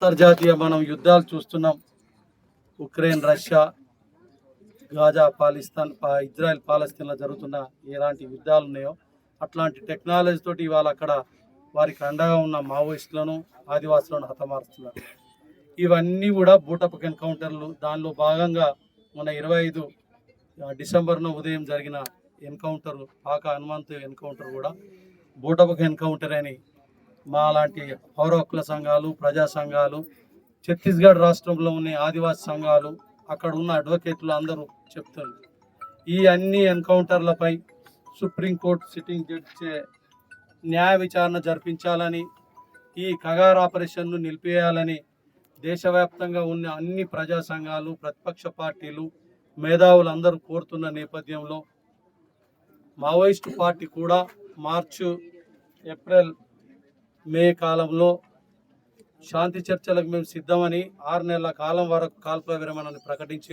అంతర్జాతీయ మనం యుద్ధాలు చూస్తున్నాం. ఉక్రెయిన్, రష్యా, గాజా, ఇజ్రాయెల్, పాలస్తీన్లో జరుగుతున్న ఎలాంటి యుద్ధాలు ఉన్నాయో అట్లాంటి టెక్నాలజీ తోటి ఇవాళ అక్కడ వారికి అండగా ఉన్న మావోయిస్టులను, ఆదివాసులను హతమారుస్తున్నారు. ఇవన్నీ కూడా బూటపక్ ఎన్కౌంటర్లు. దానిలో భాగంగా మన 25 డిసెంబర్న ఉదయం జరిగిన ఎన్కౌంటర్, పాక హనుమంతు ఎన్కౌంటర్ కూడా బూటపక్ ఎన్కౌంటర్ అని మా లాంటి పౌర హక్కుల సంఘాలు, ప్రజా సంఘాలు, ఛత్తీస్గఢ్ రాష్ట్రంలో ఉన్న ఆదివాసీ సంఘాలు, అక్కడ ఉన్న అడ్వకేట్లు అందరూ చెప్తారు. ఈ అన్ని ఎన్కౌంటర్లపై సుప్రీంకోర్టు సిట్టింగ్ జడ్జి న్యాయ విచారణ జరిపించాలని, ఈ కగార్ ఆపరేషన్ను నిలిపేయాలని దేశవ్యాప్తంగా ఉన్న అన్ని ప్రజా సంఘాలు, ప్రతిపక్ష పార్టీలు, మేధావులు అందరూ కోరుతున్న నేపథ్యంలో మావోయిస్టు పార్టీ కూడా మార్చి, ఏప్రిల్, మే కాలంలో శాంతి చర్చలకు మేము సిద్ధమని 6 నెలల కాలం వరకు కాల్పుల విరమణను ప్రకటించి